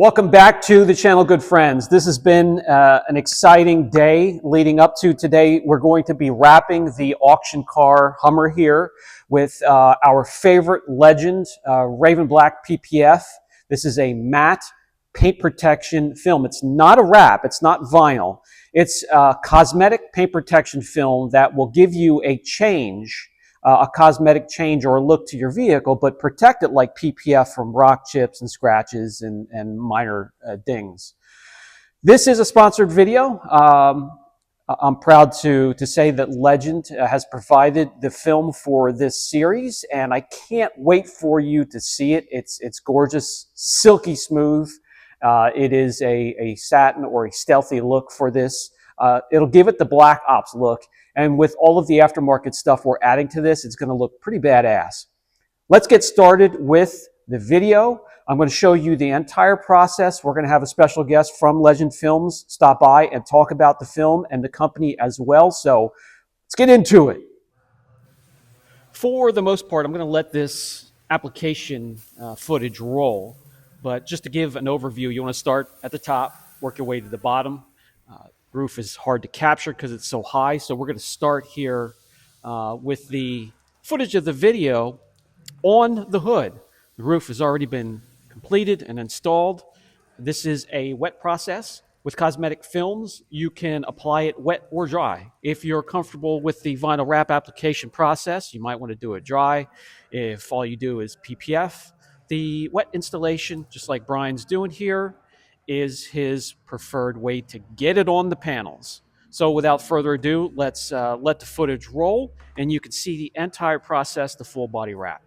Welcome back to the channel, good friends. This has been an exciting day leading up to today. We're going to be wrapping the auction car Hummer here with our favorite Legend Raven Black PPF. This is a matte paint protection film. It's not a wrap, it's not vinyl. It's a cosmetic paint protection film that will give you a change, a cosmetic change or a look to your vehicle, but protect it like PPF from rock chips and scratches and minor dings. This is a sponsored video. I'm proud to say that Legend has provided the film for this series, and I can't wait for you to see it. It's gorgeous, silky smooth. It is a satin or a stealthy look for this. It'll give it the Black Ops look. And with all of the aftermarket stuff we're adding to this, it's going to look pretty badass. Let's get started with the video. I'm going to show you the entire process. We're going to have a special guest from Legend Films stop by and talk about the film and the company as well. So let's get into it. For the most part, I'm going to let this application footage roll. But just to give an overview, you want to start at the top, work your way to the bottom. Roof is hard to capture because it's so high, so we're going to start here with the footage of the video on the hood. The roof has already been completed and installed. This is a wet process. With cosmetic films, you can apply it wet or dry. If you're comfortable with the vinyl wrap application process, you might want to do it dry. If all you do is PPF, the wet installation, just like Brian's doing here, is his preferred way to get it on the panels. So without further ado, let's let the footage roll, and you can see the entire process, the full body wrap.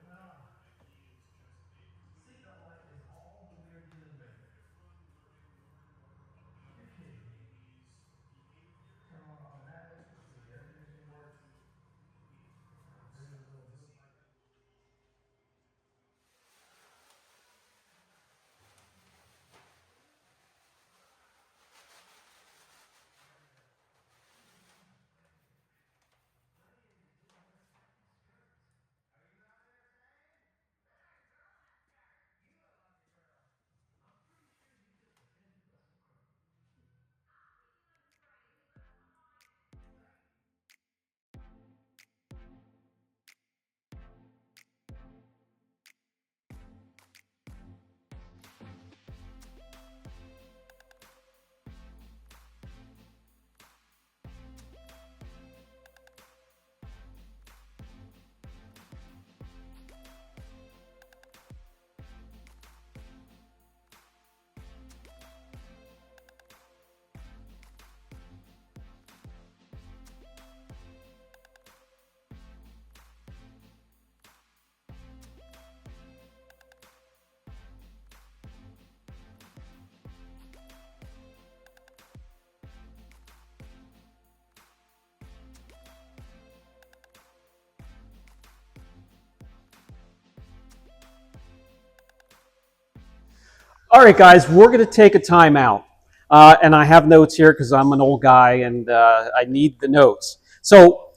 All right, guys, we're going to take a time out. And I have notes here because I'm an old guy and I need the notes. So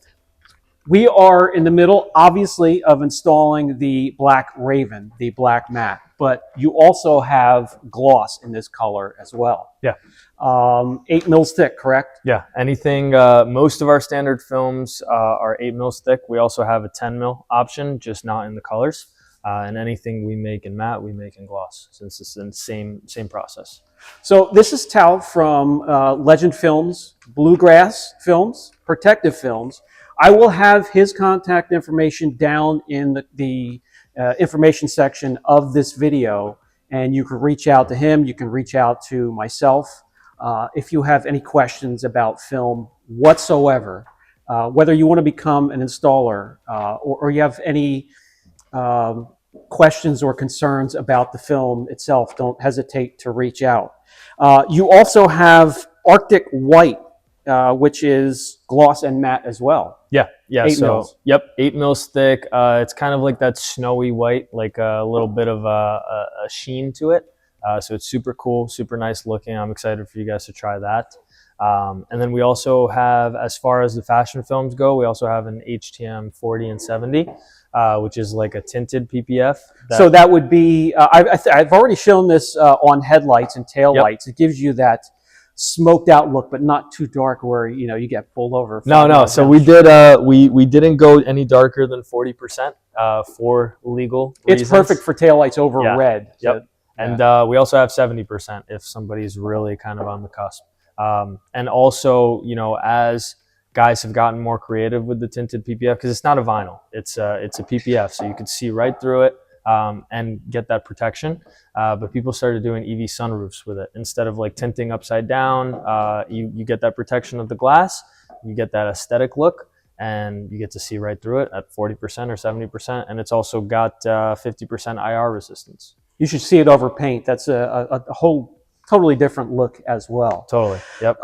we are in the middle, obviously, of installing the Black Raven, the black matte. But you also have gloss in this color as well. Yeah. 8 mils thick, correct? Yeah, anything, most of our standard films are 8 mils thick. We also have a 10 mil option, just not in the colors. And anything we make in matte, we make in gloss, since it's in the same process. So this is Tao from Legend Films, Bluegrass Films, Protective Films. I will have his contact information down in the information section of this video, and you can reach out to him. You can reach out to myself if you have any questions about film whatsoever, whether you want to become an installer or you have any questions or concerns about the film itself, don't hesitate to reach out. You also have Arctic White, which is gloss and matte as well. Yeah. 8 mils. Yep, 8 mils thick. It's kind of like that snowy white, like a little bit of a sheen to it. So it's super cool, super nice looking. I'm excited for you guys to try that. And then we also have, as far as the fashion films go, we also have an HTM 40 and 70, which is like a tinted PPF. So that would be, I've already shown this on headlights and tail lights. It gives you that smoked out look, but not too dark where, you know, you get pulled over. No. So we did, we didn't go any darker than 40% for legal reasons. It's perfect for taillights over red. Yep. And we also have 70% if somebody's really kind of on the cusp. And also, you know, as guys have gotten more creative with the tinted PPF, because it's not a vinyl, it's a PPF, so you can see right through it and get that protection. But people started doing EV sunroofs with it. Instead of like tinting upside down, you get that protection of the glass, you get that aesthetic look, and you get to see right through it at 40% or 70%. And it's also got 50% IR resistance. You should see it over paint. That's a whole totally different look as well. Totally. Yep.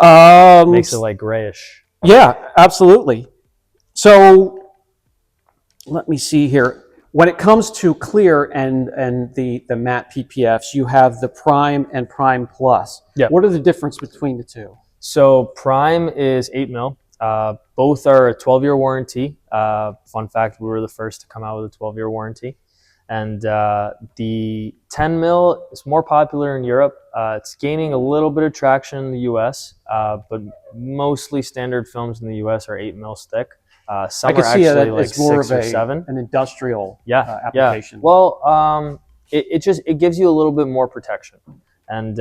Makes it like grayish. Yeah, absolutely. So let me see here. When it comes to clear and the matte PPFs, you have the Prime and Prime Plus. Yeah. What are the difference between the two? So Prime is 8 mil. Both are a 12-year warranty. Fun fact, we were the first to come out with a 12-year warranty. And the 10 mil is more popular in Europe. It's gaining a little bit of traction in the US, but mostly standard films in the US are 8 mil thick. Some are actually like 6 or 7. An industrial Yeah. application. Well, it gives you a little bit more protection. And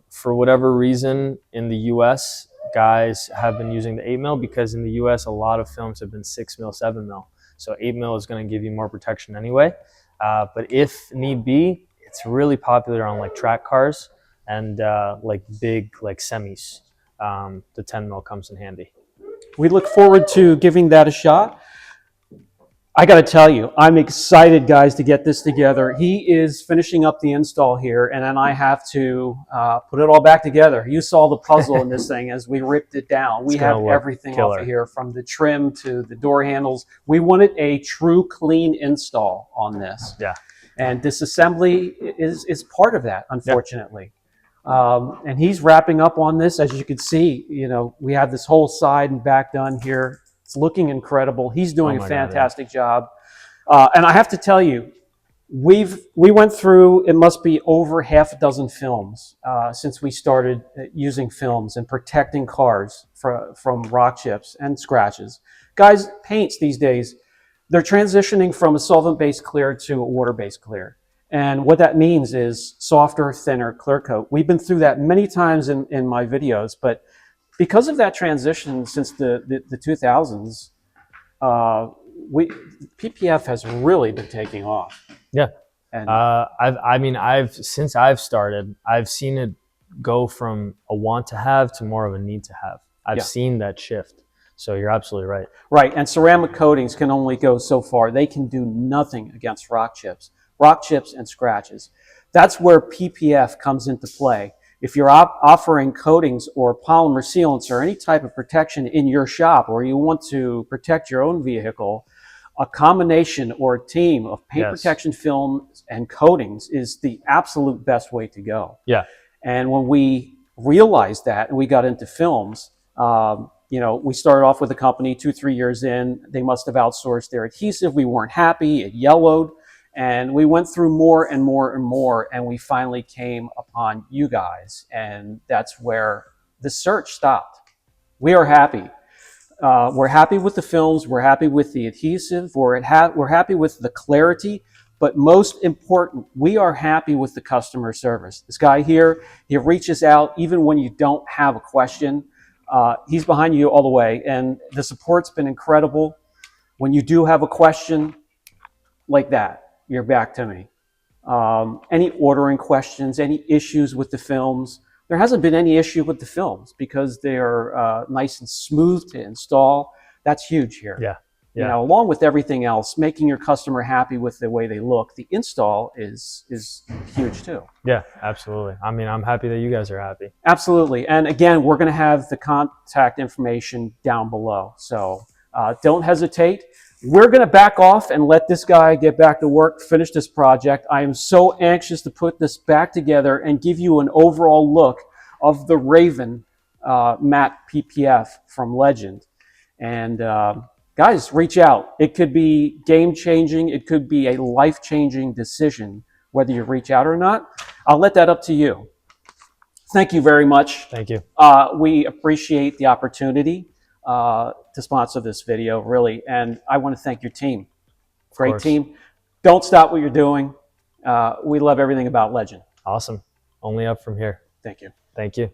for whatever reason in the US, guys have been using the 8 mil because in the US, a lot of films have been 6 mil, 7 mil. So 8 mil is going to give you more protection anyway. But if need be, it's really popular on like track cars and like big like semis. The 10 mil comes in handy. We look forward to giving that a shot. I got to tell you, I'm excited, guys, to get this together. He is finishing up the install here, and then I have to put it all back together. You saw the puzzle in this thing as we ripped it down. We have everything off of here, from the trim to the door handles. We wanted a true clean install on this. Yeah. And disassembly is part of that, unfortunately. Yeah. And he's wrapping up on this. As you can see, you know, we have this whole side and back done here. It's looking incredible. He's doing a fantastic job. And I have to tell you, we went through, it must be over half a dozen films since we started using films and protecting cars from rock chips and scratches. Guys, paints these days, they're transitioning from a solvent-based clear to a water-based clear. And what that means is softer, thinner clear coat. We've been through that many times in my videos, but because of that transition since the 2000s, PPF has really been taking off. Yeah. And since I've started, I've seen it go from a want to have to more of a need to have. I've seen that shift. So you're absolutely right. Right. And ceramic coatings can only go so far. They can do nothing against rock chips and scratches. That's where PPF comes into play. If you're offering coatings or polymer sealants or any type of protection in your shop, or you want to protect your own vehicle, a combination or a team of paint protection films and coatings is the absolute best way to go. Yeah. And when we realized that and we got into films, you know, we started off with a company 2-3 years in. They must have outsourced their adhesive. We weren't happy. It yellowed. And we went through more and more and more, and we finally came upon you guys. And that's where the search stopped. We are happy. We're happy with the films. We're happy with the adhesive. We're happy with the clarity. But most important, we are happy with the customer service. This guy here, he reaches out even when you don't have a question. He's behind you all the way. And the support's been incredible. When you do have a question like that, you're back to me. Any ordering questions, any issues with the films? There hasn't been any issue with the films because they are nice and smooth to install. That's huge here. Yeah. You know, along with everything else, making your customer happy with the way they look, the install is huge too. Yeah, absolutely. I mean, I'm happy that you guys are happy. Absolutely. And again, we're going to have the contact information down below. So don't hesitate. We're going to back off and let this guy get back to work, finish this project. I am so anxious to put this back together and give you an overall look of the Raven matte PPF from Legend. And guys, reach out. It could be game-changing. It could be a life-changing decision, whether you reach out or not. I'll let that up to you. Thank you very much. Thank you. We appreciate the opportunity to sponsor this video, really. And I want to thank your team. Great team. Don't stop what you're doing. We love everything about Legend. Awesome. Only up from here. Thank you. Thank you.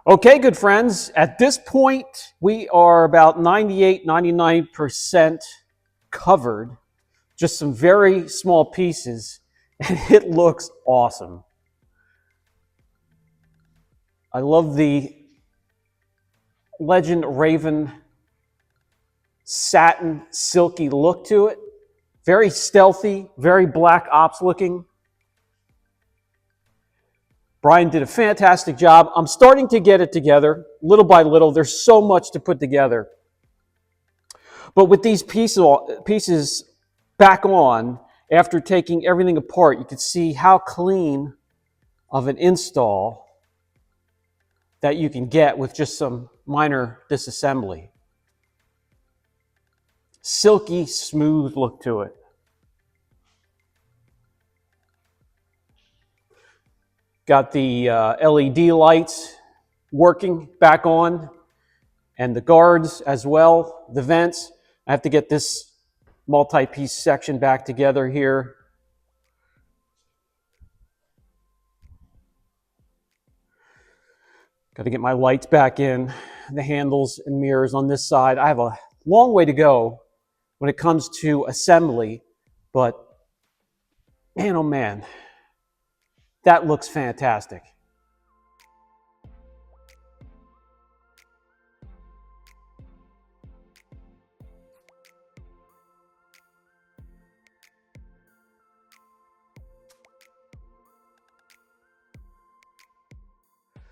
Okay, good friends. At this point, we are about 98, 99% covered. Just some very small pieces, and it looks awesome. I love the Legend Raven satin, silky look to it. Very stealthy, very Black Ops looking. Brian did a fantastic job. I'm starting to get it together, little by little. There's so much to put together. But with these pieces back on, after taking everything apart, you can see how clean of an install that you can get with just some minor disassembly. Silky, smooth look to it. Got the LED lights working back on, and the guards as well, the vents. I have to get this multi-piece section back together here. Got to get my lights back in, the handles and mirrors on this side. I have a long way to go when it comes to assembly, but man, oh man, that looks fantastic.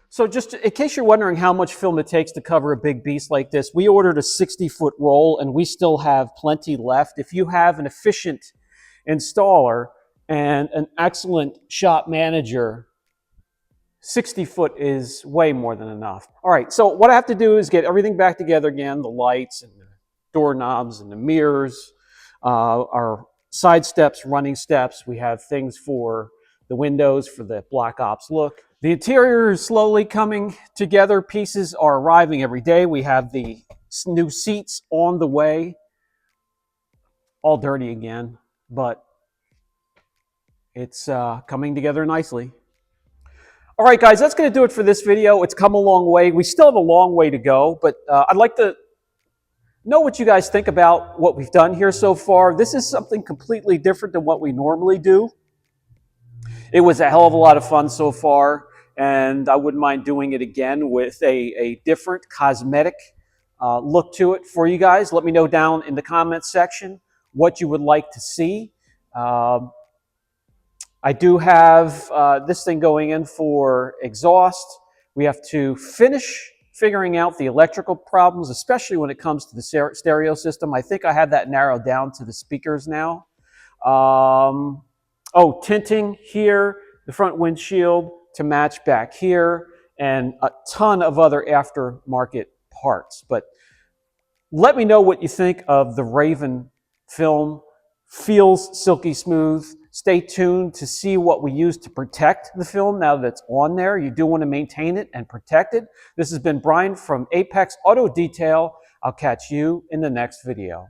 So just in case you're wondering how much film it takes to cover a big beast like this, we ordered a 60-foot roll and we still have plenty left. If you have an efficient installer and an excellent shop manager, 60-foot is way more than enough. All right, so what I have to do is get everything back together again, the lights and the doorknobs and the mirrors, our side steps, running steps. We have things for the windows for the Black Ops look. The interior is slowly coming together. Pieces are arriving every day. We have the new seats on the way. All dirty again, but it's coming together nicely. All right, guys, that's going to do it for this video. It's come a long way. We still have a long way to go, but I'd like to know what you guys think about what we've done here so far. This is something completely different than what we normally do. It was a hell of a lot of fun so far, and I wouldn't mind doing it again with a different cosmetic look to it for you guys. Let me know down in the comments section what you would like to see. I do have this thing going in for exhaust. We have to finish figuring out the electrical problems, especially when it comes to the stereo system. I think I have that narrowed down to the speakers now. Oh, tinting here, the front windshield to match back here, and a ton of other aftermarket parts. But let me know what you think of the Raven film. Feels silky smooth. Stay tuned to see what we use to protect the film now that it's on there. You do want to maintain it and protect it. This has been Brian from Apex Auto Detail. I'll catch you in the next video.